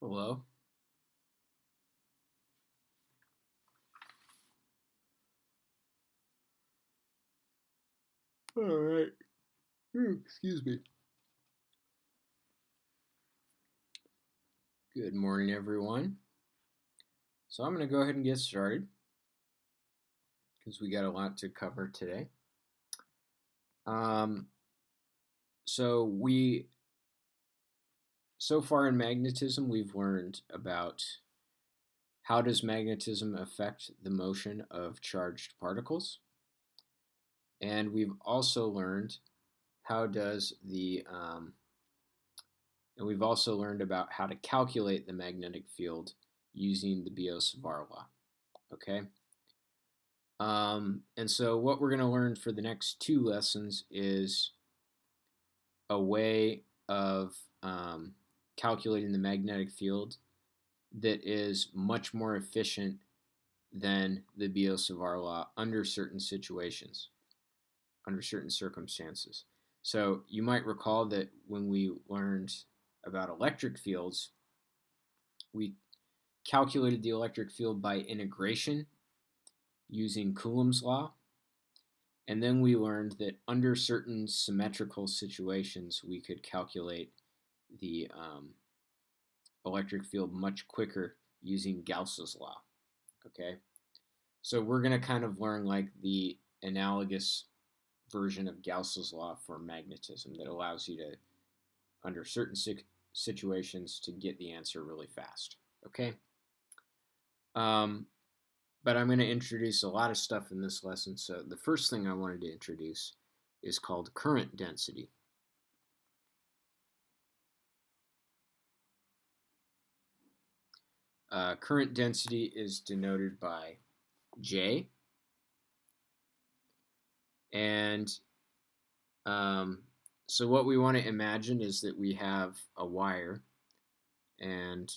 Hello. All right. Excuse me. Good morning, everyone. So I'm going to go ahead and get started because we got a lot to cover today. Um, so we so far in magnetism, we've learned about how does magnetism affect the motion of charged particles, and we've also learned how does the and we've also learned about how to calculate the magnetic field using the Biot-Savart law. Okay. And so what we're going to learn for the next two lessons is a way of calculating the magnetic field that is much more efficient than the Biot-Savart law under certain situations, under certain circumstances. So you might recall that when we learned about electric fields, we calculated the electric field by integration using Coulomb's law. And then we learned that under certain symmetrical situations, we could calculate the electric field much quicker using Gauss's law. Okay, so we're going to kind of learn like the analogous version of Gauss's law for magnetism that allows you to, under certain situations, to get the answer really fast. Okay. But I'm going to introduce a lot of stuff in this lesson. So the first thing I wanted to introduce is called current density. Current density is denoted by J. And so what we want to imagine is that we have a wire, and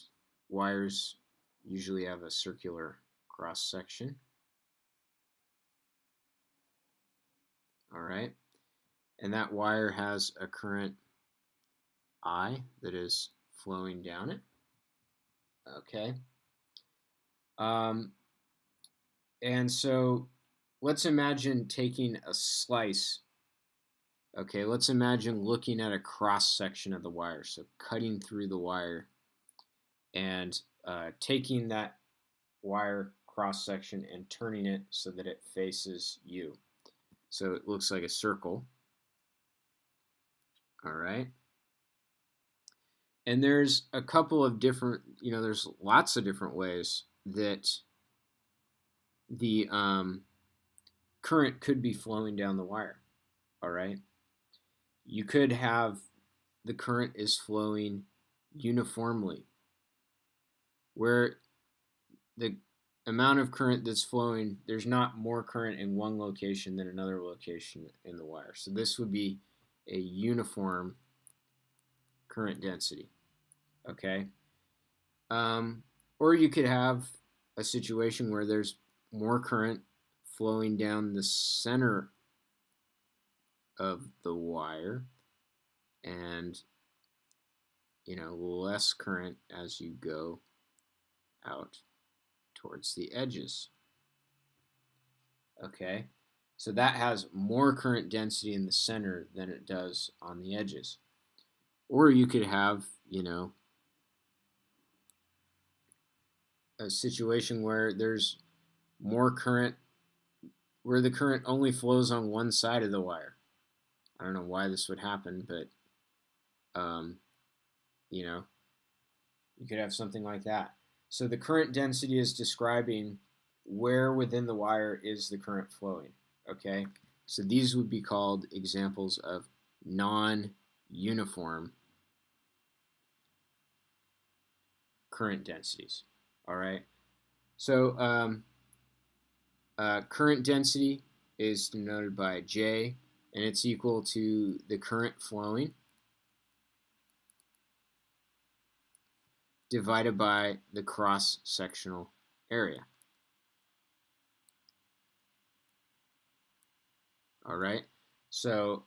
wires usually have a circular cross section. All right. And that wire has a current I that is flowing down it. Okay. And so let's imagine taking a slice. Okay, let's imagine looking at a cross section of the wire. So cutting through the wire and taking that wire cross section and turning it so that it faces you. So it looks like a circle. All right. And there's a couple of different, there's lots of different ways that the current could be flowing down the wire. All right. You could have the current is flowing uniformly, where the amount of current that's flowing, there's not more current in one location than another location in the wire. So this would be a uniform current density. Okay. Or you could have a situation where there's more current flowing down the center of the wire and less current as you go out towards the edges. Okay, so that has more current density in the center than it does on the edges. Or you could have, a situation where there's more current, where the current only flows on one side of the wire. I don't know why this would happen, but you could have something like that. So the current density is describing where within the wire is the current flowing. Okay, so these would be called examples of non-uniform current densities. All right, so current density is denoted by J, and it's equal to the current flowing divided by the cross-sectional area. All right, so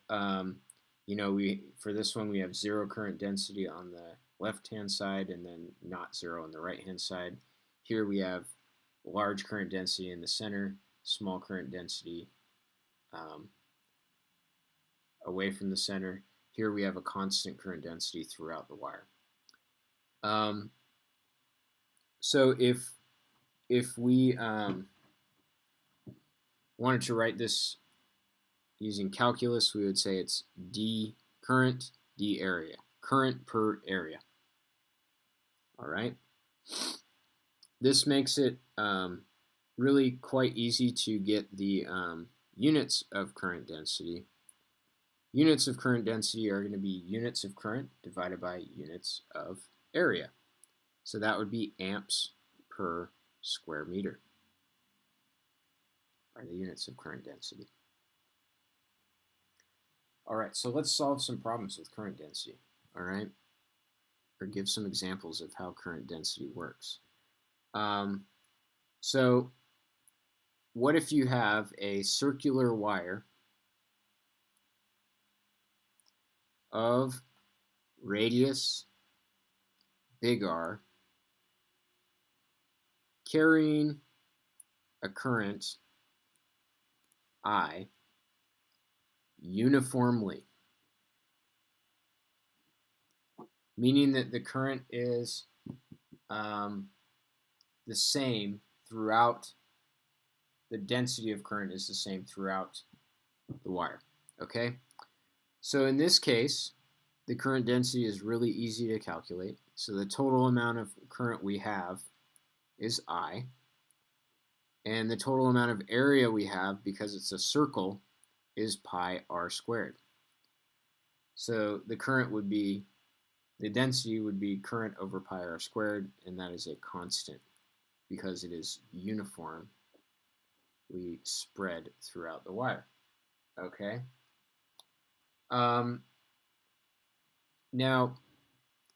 for this one we have zero current density on the left-hand side and then not 0 on the right-hand side. Here we have large current density in the center, small current density away from the center. Here we have a constant current density throughout the wire. So if we wanted to write this using calculus, we would say it's D current, D area, current per area. All right. This makes it really quite easy to get the units of current density. Units of current density are going to be units of current divided by units of area. So that would be amps per square meter, are the units of current density. All right, so let's solve some problems with current density, all right? Or give some examples of how current density works. So what if you have a circular wire of radius big R carrying a current I uniformly, meaning that the current is the same throughout, the density of current is the same throughout the wire, okay? So in this case, the current density is really easy to calculate. So the total amount of current we have is I, and the total amount of area we have, because it's a circle, is pi r squared. So the current would be, the density would be current over pi r squared, and that is a constant because it is uniformly spread throughout the wire. Okay. Now,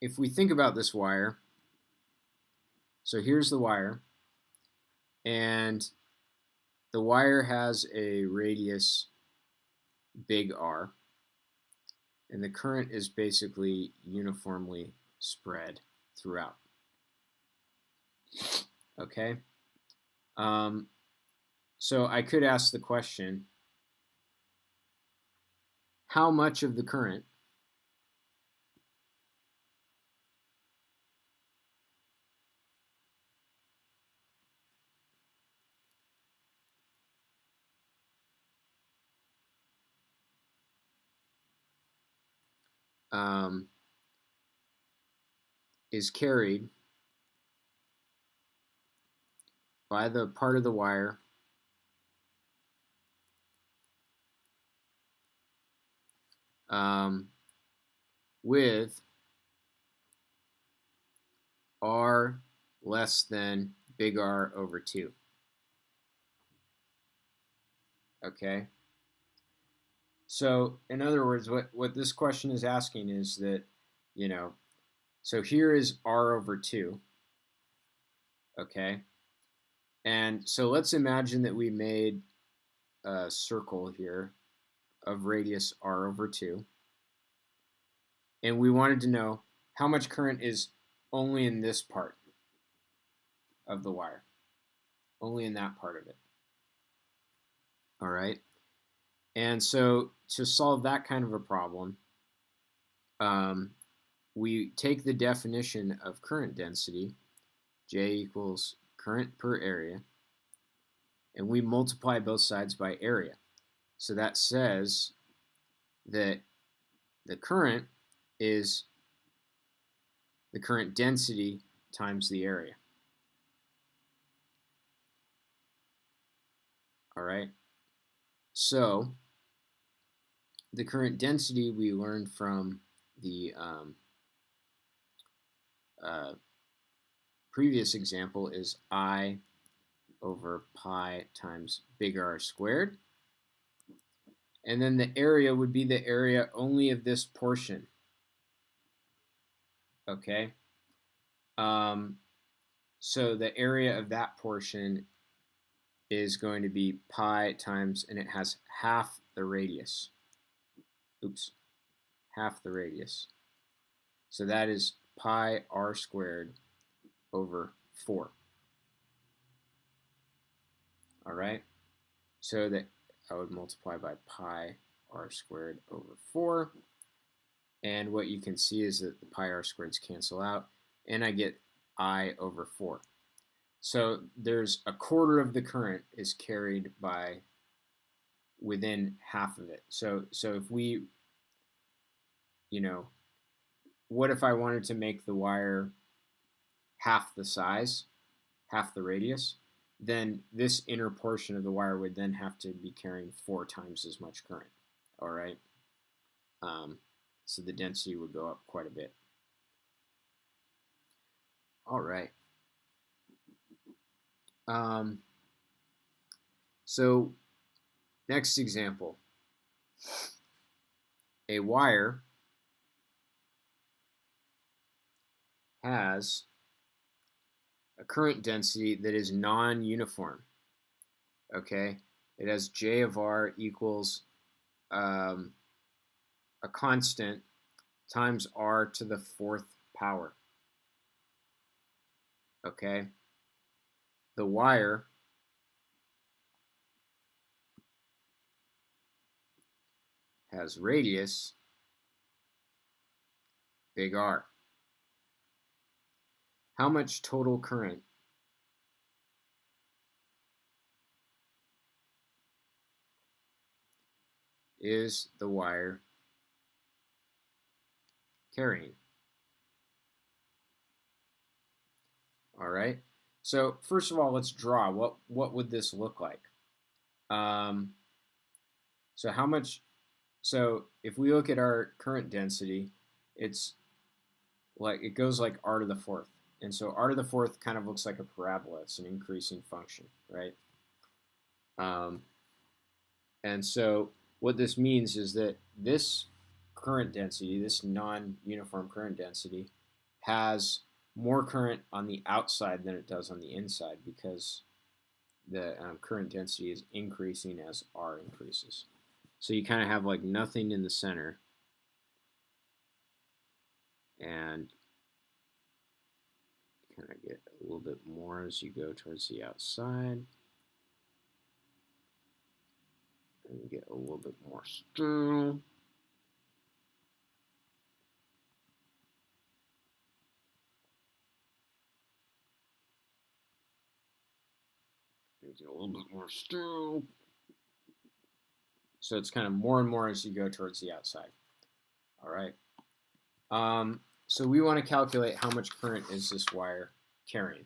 if we think about this wire, so here's the wire, and the wire has a radius big R, and the current is basically uniformly spread throughout. Okay? So I could ask the question, how much of the current is carried by the part of the wire with R less than big R over 2. Okay? So, in other words, what this question is asking is that, so here is R over 2. Okay? And so let's imagine that we made a circle here of radius R over 2. And we wanted to know how much current is only in this part of the wire, only in that part of it. All right. And so to solve that kind of a problem, we take the definition of current density, J equals current per area, and we multiply both sides by area. So that says that the current is the current density times the area. All right. So the current density we learned from the previous example is I over pi times big R squared. And then the area would be the area only of this portion. Okay? So the area of that portion is going to be pi times, and it has half the radius. Oops. Half the radius. So that is pi r squared over 4. All right, so that I would multiply by pi r squared over 4. And what you can see is that the pi r squareds cancel out, and I get I over 4. So there's a quarter of the current is carried by within half of it. So if we, what if I wanted to make the wire half the size, half the radius? Then this inner portion of the wire would then have to be carrying 4 times as much current. All right. So the density would go up quite a bit. All right. So next example, a wire has a current density that is non-uniform. Okay, it has J of R equals a constant times R to the 4th power. Okay, the wire has radius big R. How much total current is the wire carrying? All right. So first of all, let's draw. What would this look like? So how much? So if we look at our current density, it's like it goes like r to the 4th, and so r to the 4th kind of looks like a parabola. It's an increasing function, right? And so what this means is that this current density, this non-uniform current density, has more current on the outside than it does on the inside because the current density is increasing as R increases. So you kind of have like nothing in the center, and you kind of get a little bit more as you go towards the outside. And you get a little bit more sterile. Get a little bit more sterile. So it's kind of more and more as you go towards the outside. All right. So we want to calculate how much current is this wire carrying.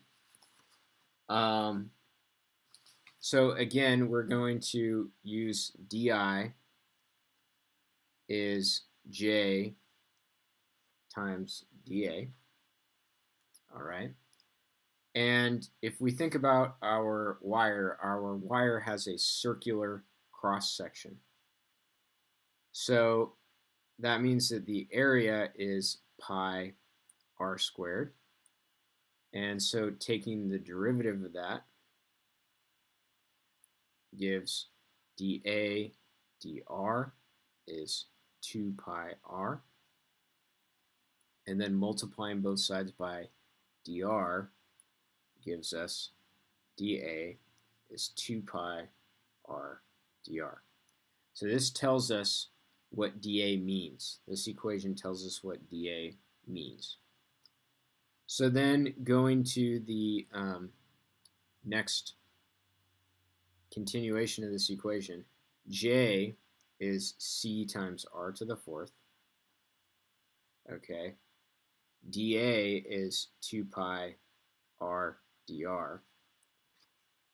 So again, we're going to use di is j times dA. All right. And if we think about our wire has a circular cross section. So that means that the area is pi r squared. And so taking the derivative of that gives dA dr is 2 pi r. And then multiplying both sides by dr gives us dA is 2 pi r dr. So this tells us what dA means. This equation tells us what dA means. So then going to the next continuation of this equation, J is C times R to the 4th. Okay. dA is 2 pi r dr.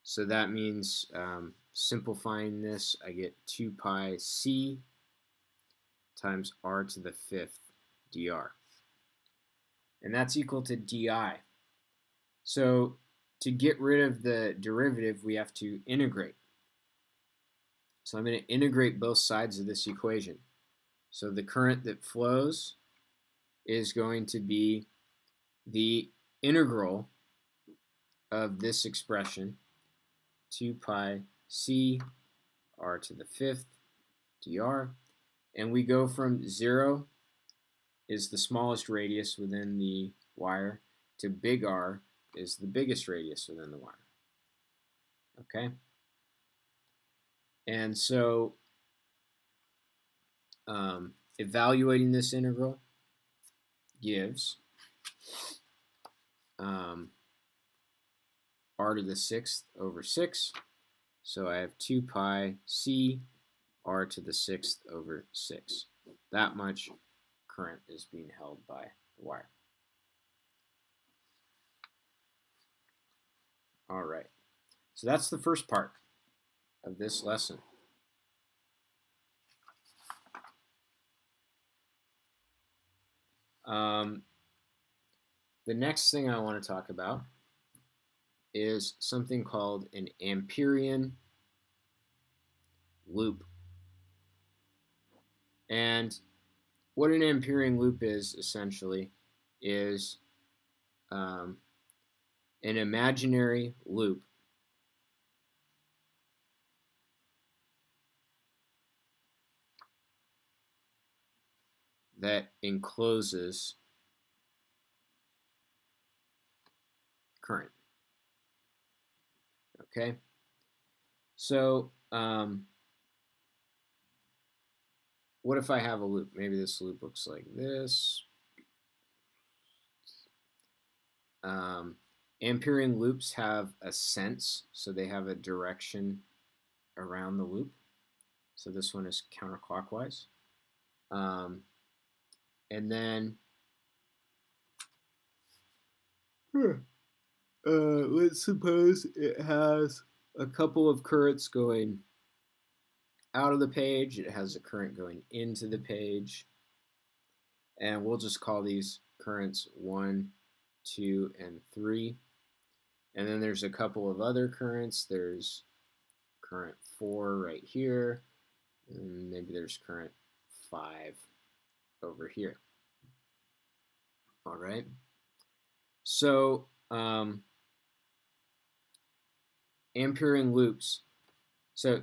So that means simplifying this, I get 2 pi C times r to the 5th dr. And that's equal to di. So to get rid of the derivative, we have to integrate. So I'm going to integrate both sides of this equation. So the current that flows is going to be the integral of this expression, 2 pi C r to the 5th dr. And we go from 0 is the smallest radius within the wire to big R is the biggest radius within the wire. Okay? And so evaluating this integral gives r to the 6th over 6. So I have 2 pi c r to the 6th over 6. That much current is being held by the wire. All right. So that's the first part of this lesson. The next thing I want to talk about is something called an Amperian loop. And what an Amperian loop is essentially is an imaginary loop that encloses current. Okay, so what if I have a loop? Maybe this loop looks like this. Amperian loops have a sense, so they have a direction around the loop. So this one is counterclockwise. And then let's suppose it has a couple of currents going out of the page. It has a current going into the page. And we'll just call these currents 1, 2, and 3. And then there's a couple of other currents. There's current 4 right here. And maybe there's current 5 over here. All right. So Amperian loops. So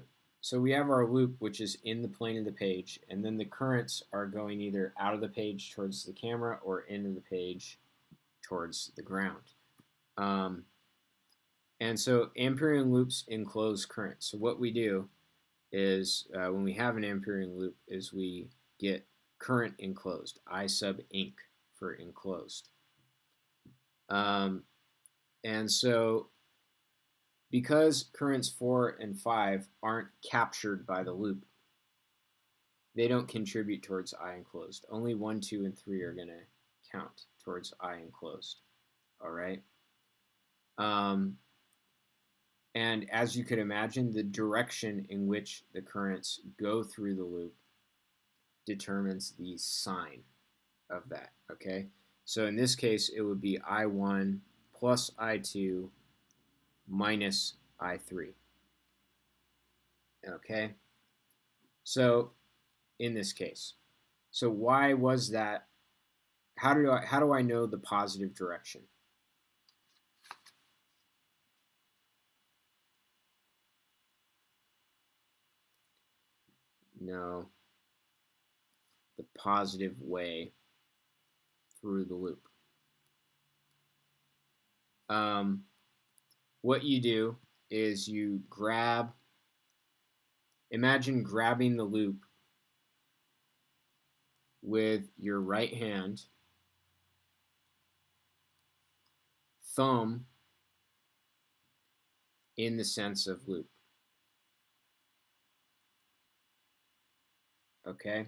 we have our loop, which is in the plane of the page, and then the currents are going either out of the page towards the camera or into the page towards the ground. And so Amperian loops enclose current. So what we do is when we have an Amperian loop is we get current enclosed, I sub inc for enclosed. And so because currents 4 and 5 aren't captured by the loop, they don't contribute towards I enclosed. Only 1, 2, and 3 are going to count towards I enclosed. All right? And as you could imagine, the direction in which the currents go through the loop determines the sign of that, okay? So in this case, it would be I1 plus I2 minus I3, okay? So in this case, so why was that? How do I know the positive direction? No, the positive way through the loop. What you do is you imagine grabbing the loop with your right hand, thumb in the sense of loop. Okay?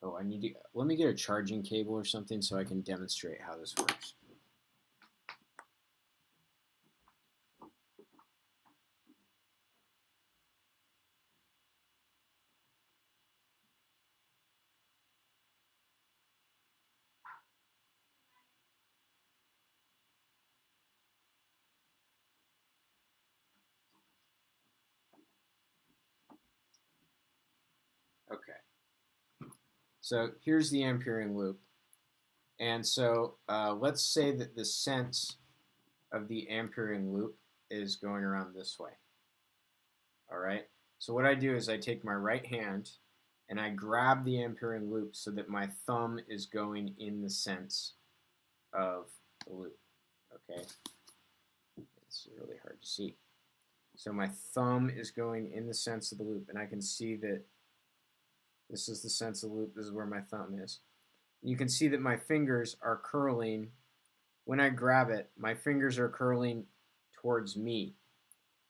Let me get a charging cable or something so I can demonstrate how this works. Okay. So here's the Amperian loop. And so let's say that the sense of the Amperian loop is going around this way. All right. So what I do is I take my right hand and I grab the Amperian loop so that my thumb is going in the sense of the loop. Okay, it's really hard to see. So my thumb is going in the sense of the loop, and I can see that this is the sense of the loop. This is where my thumb is. You can see that my fingers are curling. When I grab it, my fingers are curling towards me.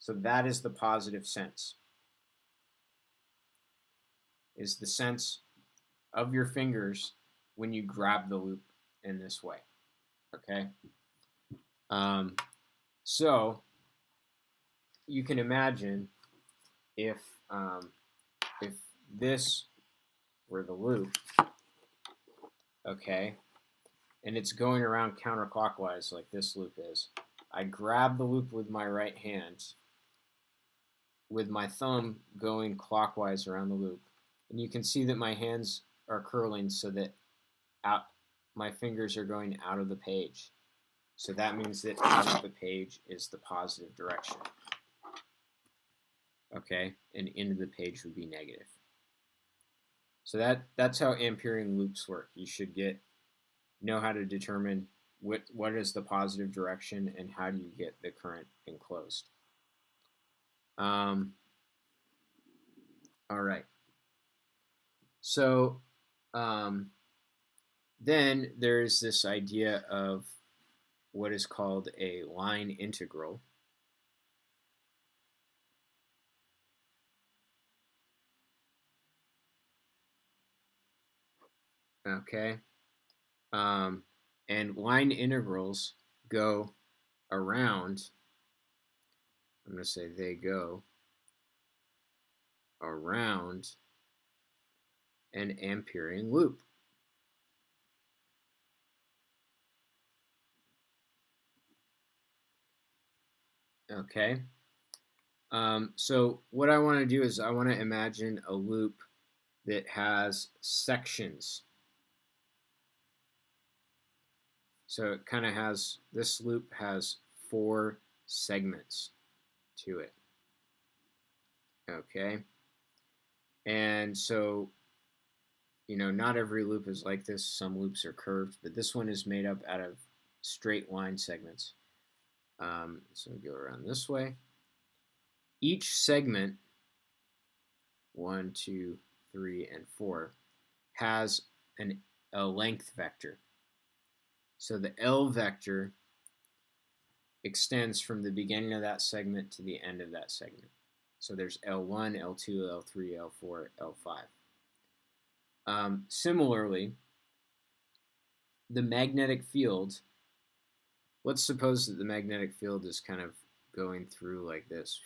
So that is the positive sense. Is the sense of your fingers when you grab the loop in this way. Okay? So you can imagine if this were the loop, okay, and it's going around counterclockwise like this loop is, I grab the loop with my right hand with my thumb going clockwise around the loop. And you can see that my hands are curling so that my fingers are going out of the page. So that means that out of the page is the positive direction. Okay, and into the page would be negative. So that's how Amperian loops work. You should know how to determine what is the positive direction and how do you get the current enclosed. All right. So then there's this idea of what is called a line integral. Okay. And line integrals go around, I'm going to say they go around an Amperian loop. Okay. So what I want to do is I want to imagine a loop that has sections. So it kind of has, this loop has 4 segments to it. Okay. And so, not every loop is like this. Some loops are curved, but this one is made up out of straight line segments. So we go around this way. Each segment, 1, 2, 3, and 4, has a length vector. So the L vector extends from the beginning of that segment to the end of that segment. So there's L1, L2, L3, L4, L5. Similarly, the magnetic field, let's suppose that the magnetic field is kind of going through like this.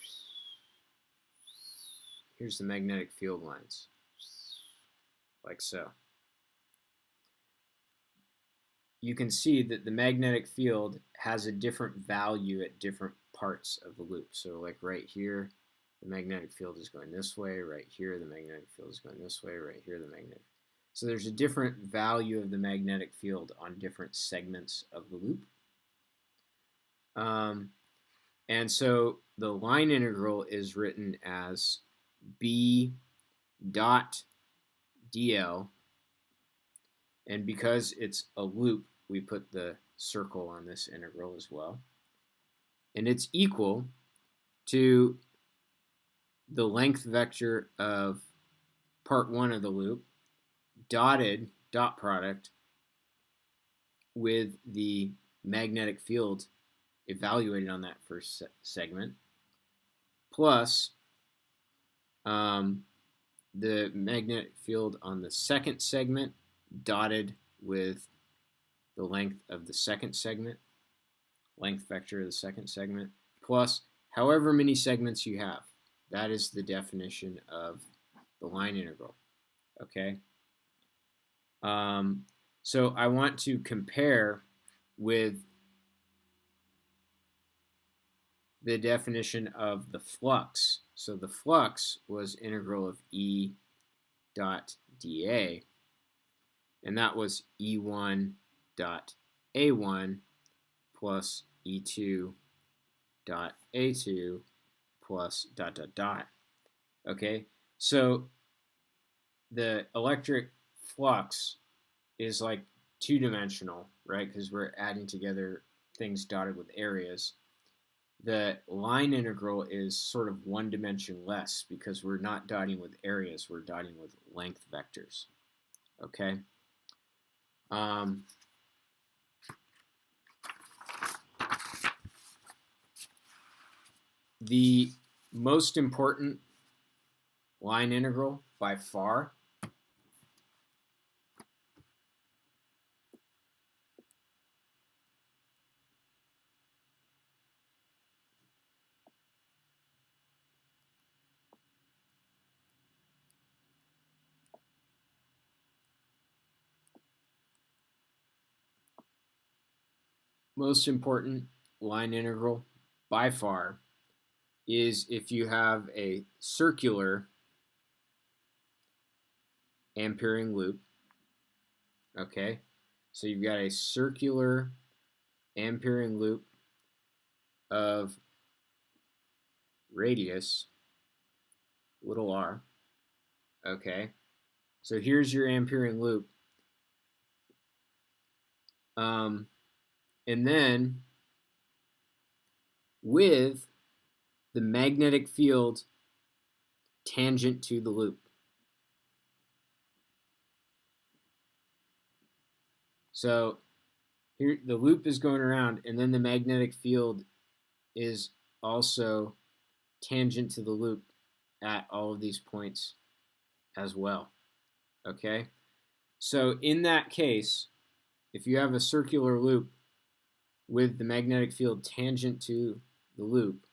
Here's the magnetic field lines, like so. You can see that the magnetic field has a different value at different parts of the loop. So like right here, the magnetic field is going this way. Right here, the magnetic field is going this way. Right here, the magnetic. So there's a different value of the magnetic field on different segments of the loop. And so the line integral is written as B dot dl. And because it's a loop, we put the circle on this integral as well. And it's equal to the length vector of part 1 of the loop, dotted, dot product, with the magnetic field evaluated on that first segment, plus the magnetic field on the second segment, dotted with the length of the second segment, length vector of the second segment, plus however many segments you have. That is the definition of the line integral. Okay? So I want to compare with the definition of the flux. So the flux was integral of E dot dA, and that was E1 dot A1 plus E2 dot A2 plus dot dot dot. Okay, so the electric flux is like two-dimensional, right? Because we're adding together things dotted with areas. The line integral is sort of one dimension less because we're not dotting with areas, we're dotting with length vectors. Okay? Um, the most important line integral by far most important line integral by far is if you have a circular Ampering loop. Okay, so you've got a circular Ampering loop of radius, little r. Okay, so here's your Ampering loop. And then with the magnetic field tangent to the loop. So here the loop is going around, and then the magnetic field is also tangent to the loop at all of these points as well. Okay? So in that case, if you have a circular loop with the magnetic field tangent to the loop,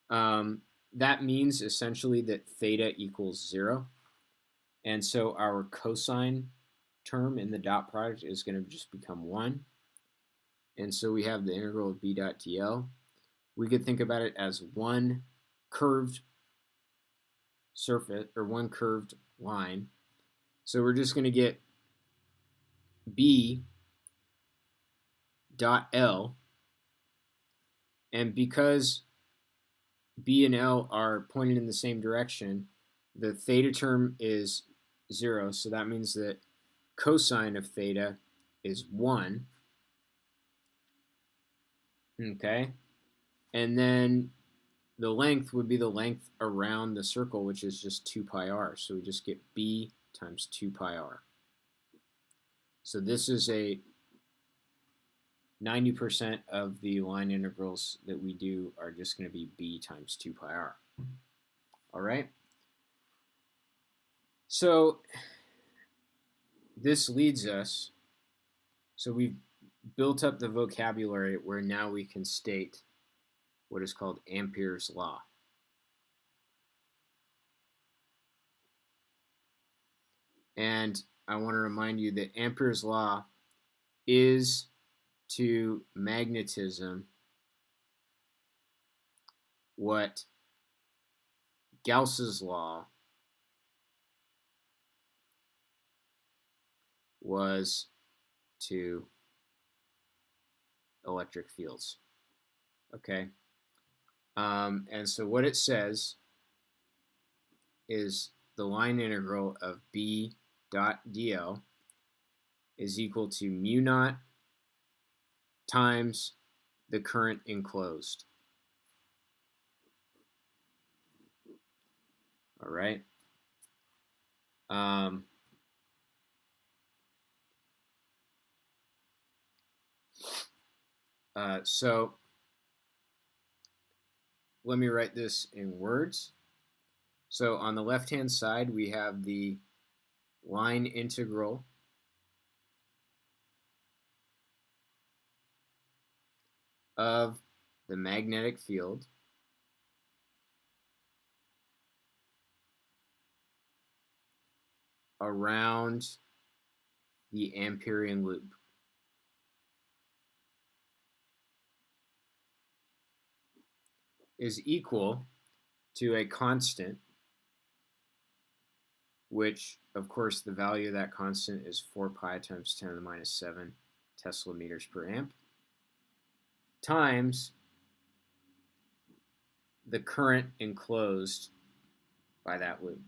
that means essentially that theta equals 0. And so our cosine term in the dot product is going to just become 1. And so we have the integral of b dot dl. We could think about it as one curved surface or one curved line. So we're just going to get b dot l, and because b and l are pointed in the same direction, the theta term is 0, so that means that cosine of theta is 1. Okay, and then the length would be the length around the circle, which is just 2 pi r. So we just get b times 2 pi r. So this is a 90% of the line integrals that we do are just going to be b times 2 pi r. All right? So this leads us, so we've built up the vocabulary where now we can state what is called Ampere's law. And I want to remind you that Ampere's law is to magnetism what Gauss's law was to electric fields. Okay? And so what it says is the line integral of b dot dl is equal to mu naught times the current enclosed. All right? So let me write this in words. So on the left-hand side, we have the line integral of the magnetic field around the Amperian loop. Is equal to a constant, which, of course, the value of that constant is 4 pi times 10 to the minus 7 Tesla meters per amp, times the current enclosed by that loop.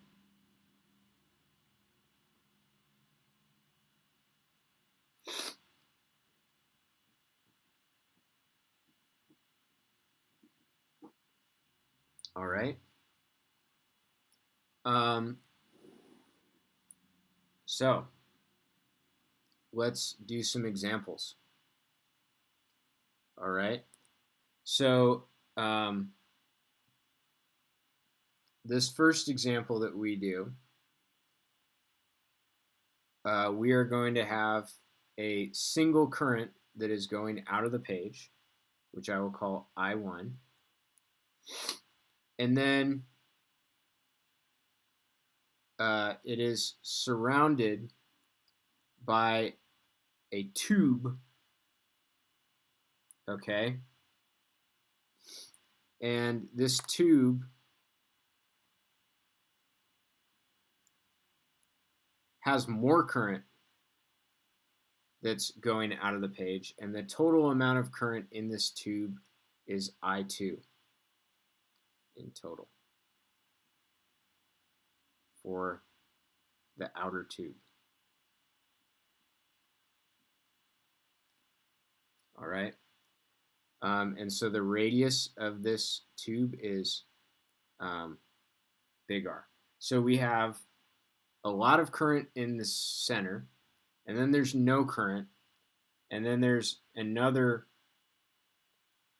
All right. So let's do some examples. All right. So this first example that we do, we are going to have a single current that is going out of the page, which I will call I1. And then it is surrounded by a tube, okay? And this tube has more current that's going out of the page, and the total amount of current in this tube is I2 in total for the outer tube. All right. And so the radius of this tube is big R. So we have a lot of current in the center, and then there's no current, and then there's another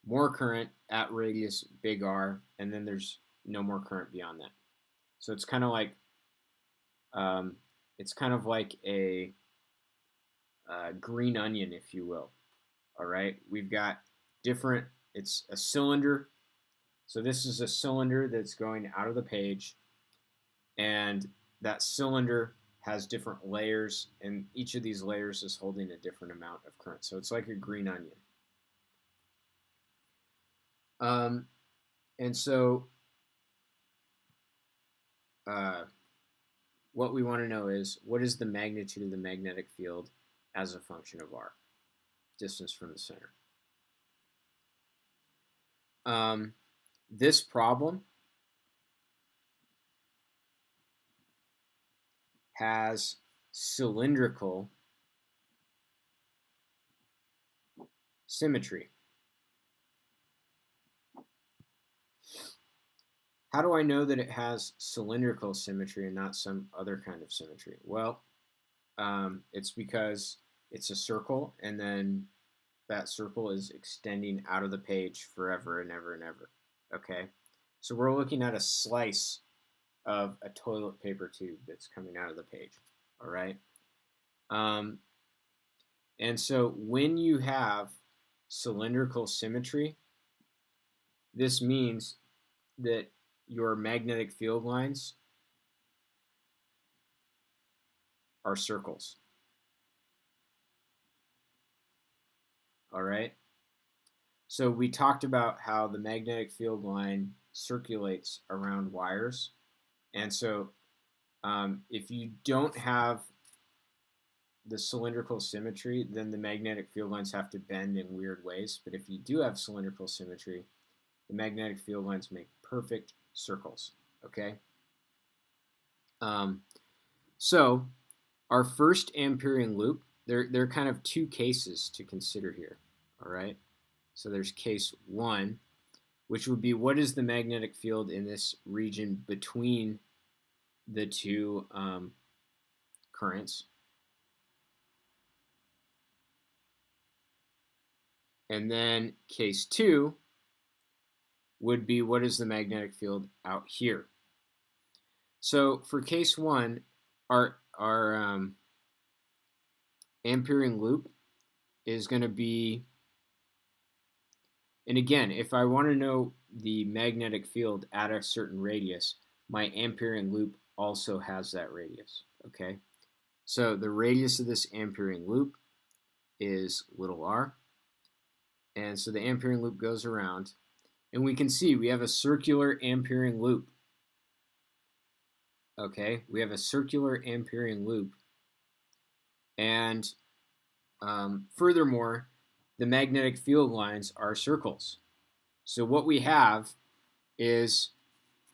more current at radius big R, and then there's no more current beyond that. So it's kind of like a green onion, if you will. All right, we've got different. It's a cylinder. So this is a cylinder that's going out of the page, and that cylinder has different layers, and each of these layers is holding a different amount of current. So it's like a green onion. And so what we want to know is, what is the magnitude of the magnetic field as a function of R, distance from the center? This problem has cylindrical symmetry. How do I know that it has cylindrical symmetry and not some other kind of symmetry? Well, it's because it's a circle, and then that circle is extending out of the page forever and ever and ever. Okay, so we're looking at a slice of a toilet paper tube that's coming out of the page. All right, and so when you have cylindrical symmetry, this means that your magnetic field lines are circles. All right. So we talked about how the magnetic field line circulates around wires. And so if you don't have the cylindrical symmetry, then the magnetic field lines have to bend in weird ways. But if you do have cylindrical symmetry, the magnetic field lines make perfect circles. Okay. So our first Amperian loop, there are kind of two cases to consider here. All right. So there's case one, which would be, what is the magnetic field in this region between the two currents? And then case two would be, what is the magnetic field out here? So for case one, our Amperian loop is going to be, and again, if I want to know the magnetic field at a certain radius, my Amperian loop also has that radius, okay? So the radius of this Amperian loop is little r, and so the Amperian loop goes around, and we can see we have a circular Amperian loop, okay? We have a circular Amperian loop, and furthermore, the magnetic field lines are circles. So what we have is,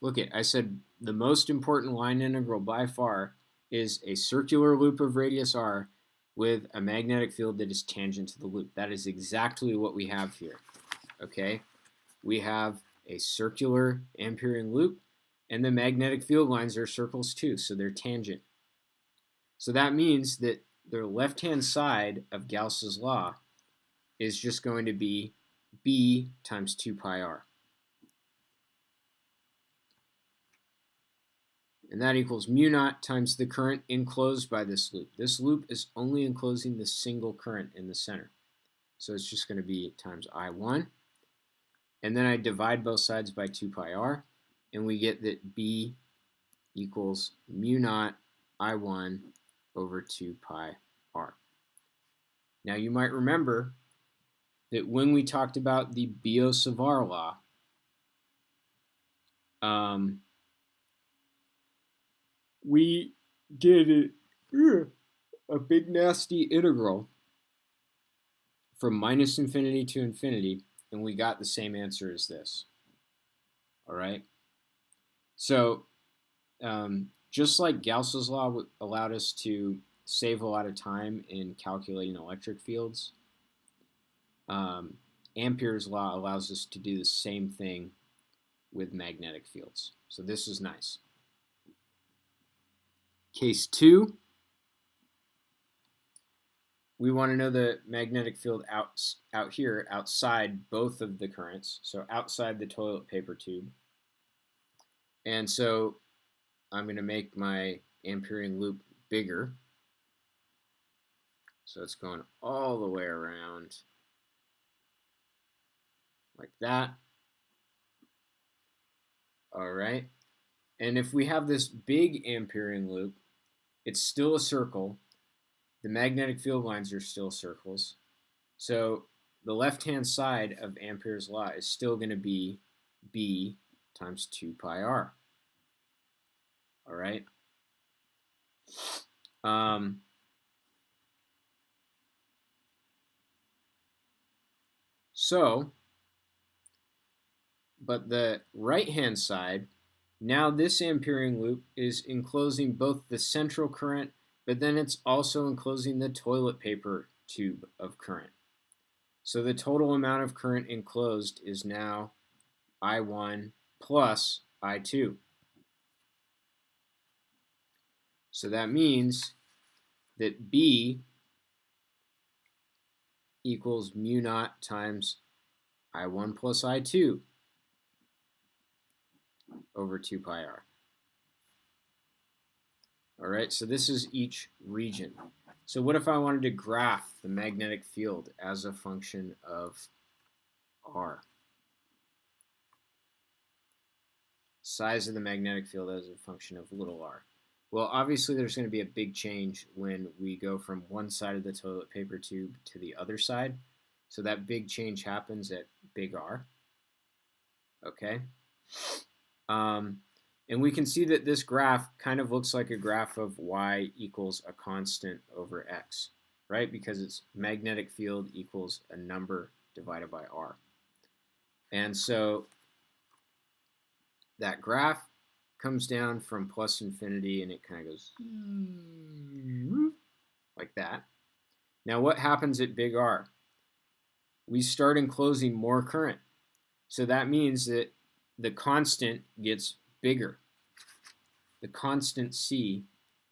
look at, I said the most important line integral by far is a circular loop of radius r with a magnetic field that is tangent to the loop. That is exactly what we have here. Okay, we have a circular Amperian loop, and the magnetic field lines are circles too, so they're tangent. So that means that the left-hand side of Gauss's law is just going to be B times 2 pi r. And that equals mu naught times the current enclosed by this loop. This loop is only enclosing the single current in the center. So it's just going to be times I1. And then I divide both sides by 2 pi r, and we get that B equals mu naught I1 over 2 pi r. Now you might remember that when we talked about the Biot-Savart law, we did a big nasty integral from minus infinity to infinity, and we got the same answer as this. All right? So just like Gauss's law allowed us to save a lot of time in calculating electric fields, Ampere's law allows us to do the same thing with magnetic fields. So this is nice. Case 2, we want to know the magnetic field out here, outside both of the currents, so outside the toilet paper tube. And so I'm going to make my Amperian loop bigger. So it's going all the way around like that. All right. And if we have this big Amperian loop, it's still a circle. The magnetic field lines are still circles. So the left-hand side of Ampere's law is still going to be B times 2 pi r. All right. But the right-hand side, now this Amperian loop is enclosing both the central current, but then it's also enclosing the toilet paper tube of current. So the total amount of current enclosed is now I1 plus I2. So that means that B equals mu naught times I1 plus I2 over 2 pi r. All right, so this is each region. So what if I wanted to graph the magnetic field as a function of r? Size of the magnetic field as a function of little r. Well, obviously there's going to be a big change when we go from one side of the toilet paper tube to the other side. So that big change happens at big R. Okay? And we can see that this graph kind of looks like a graph of y equals a constant over x, right? Because it's magnetic field equals a number divided by r. And so that graph comes down from plus infinity, and it kind of goes like that. Now what happens at big R? We start enclosing more current. So that means that the constant gets bigger. The constant C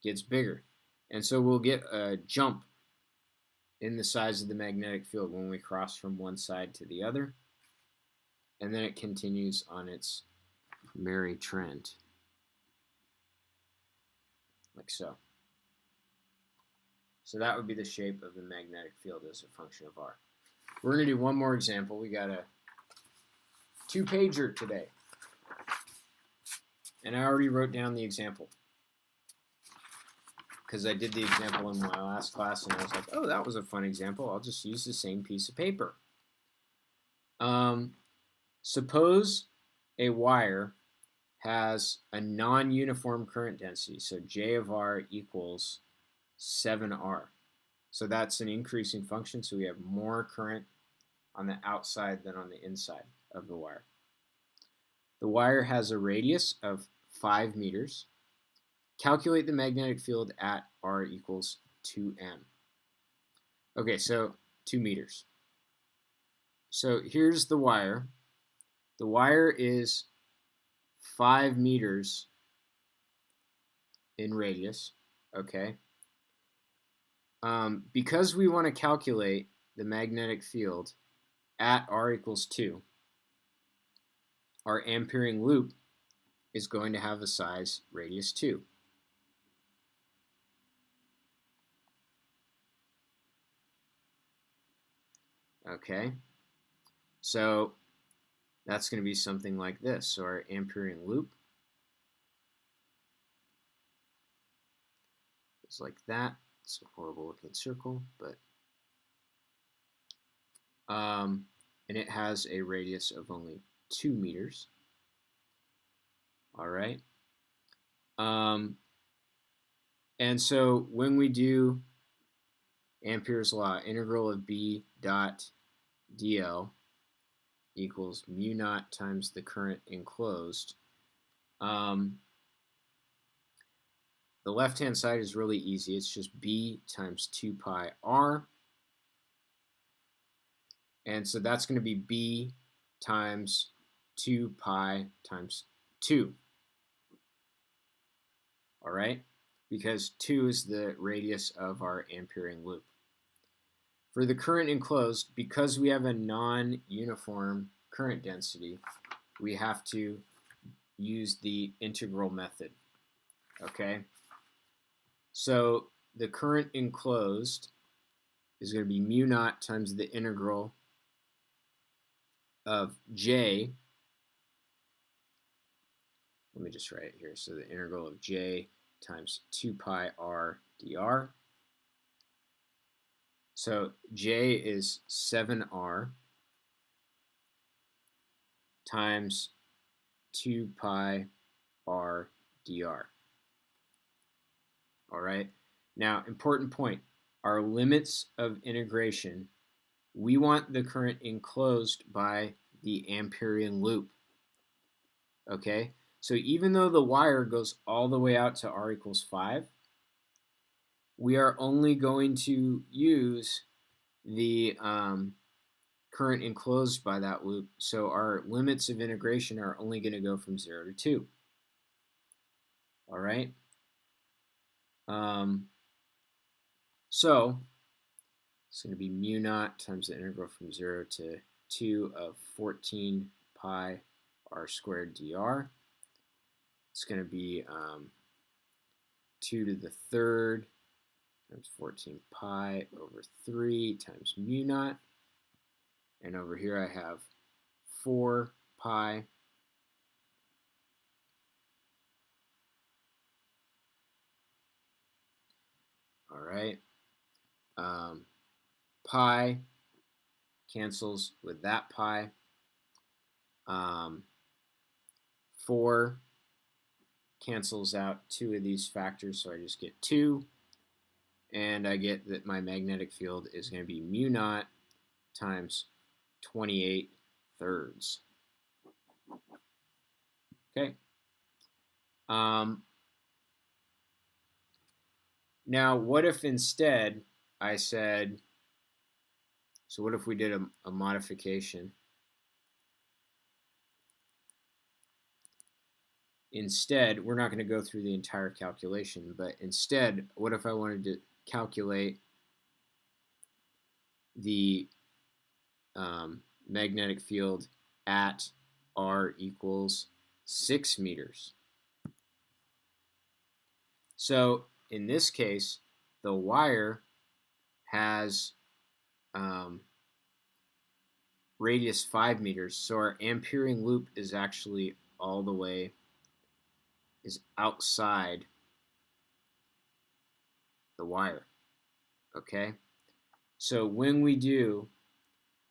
gets bigger. And so we'll get a jump in the size of the magnetic field when we cross from one side to the other. And then it continues on its merry trend, like so. So that would be the shape of the magnetic field as a function of R. We're going to do one more example. We got a 2-pager today. And I already wrote down the example because I did the example in my last class, and I was like, oh, that was a fun example. I'll just use the same piece of paper. Suppose a wire has a non-uniform current density. So J of R equals 7R. So that's an increasing function. So we have more current on the outside than on the inside of the wire. The wire has a radius of 5 meters. Calculate the magnetic field at R equals 2M. Okay, so 2 meters. So here's the wire, the wire is 5 meters in radius, okay? Because we want to calculate the magnetic field at r equals 2, our Ampering loop is going to have a size radius 2. Okay, so that's going to be something like this. So our Ampering loop is like that. It's a horrible looking circle, but and it has a radius of only 2 meters. All right. And so when we do Ampere's law, integral of B dot dl equals mu naught times the current enclosed. The left-hand side is really easy. It's just B times 2 pi r. And so that's going to be B times 2 pi times 2. All right? Because 2 is the radius of our Ampering loop. For the current enclosed, because we have a non-uniform current density, we have to use the integral method. Okay? So the current enclosed is going to be mu naught times the integral of J. Let me just write it here. So the integral of J times 2 pi r dr. So J is 7r times 2 pi r dr. All right. Now, important point. Our limits of integration, we want the current enclosed by the Amperian loop. Okay? So even though the wire goes all the way out to r equals 5, we are only going to use the current enclosed by that loop. So our limits of integration are only going to go from 0 to 2. All right? So it's going to be mu naught times the integral from 0 to 2 of 14 pi r squared dr. It's going to be 2 to the third times 14 pi over 3 times mu naught. And over here I have 4 pi all right. Pi cancels with that pi. 4 cancels out 2 of these factors, so I just get 2. And I get that my magnetic field is going to be mu naught times 28 thirds. Okay. Now, what if instead I said, so what if we did a modification? Instead, we're not going to go through the entire calculation, but instead, what if I wanted to calculate the magnetic field at r equals 6 meters? So in this case, the wire has radius 5 meters, so our Ampering loop is actually all the way is outside the wire. Okay, so when we do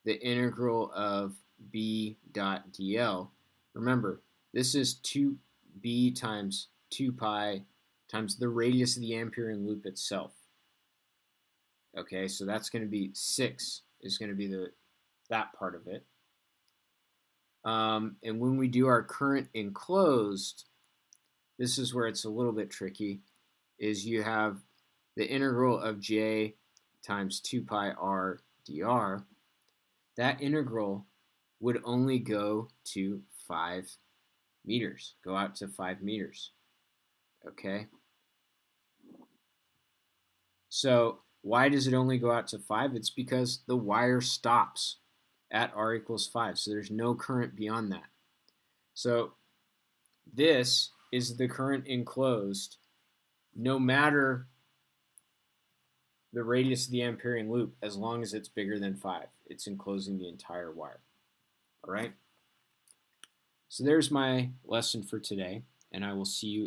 the integral of b dot dl, remember this is 2b times 2 pi times the radius of the Ampering loop itself. Okay, so that's going to be 6 is going to be that part of it. And when we do our current enclosed, this is where it's a little bit tricky, is you have the integral of J times 2 pi r dr. That integral would only go to 5 meters, go out to 5 meters. Okay? So why does it only go out to 5? It's because the wire stops at R equals 5. So there's no current beyond that. So this is the current enclosed no matter the radius of the Amperian loop, as long as it's bigger than 5. It's enclosing the entire wire. All right? So there's my lesson for today, and I will see you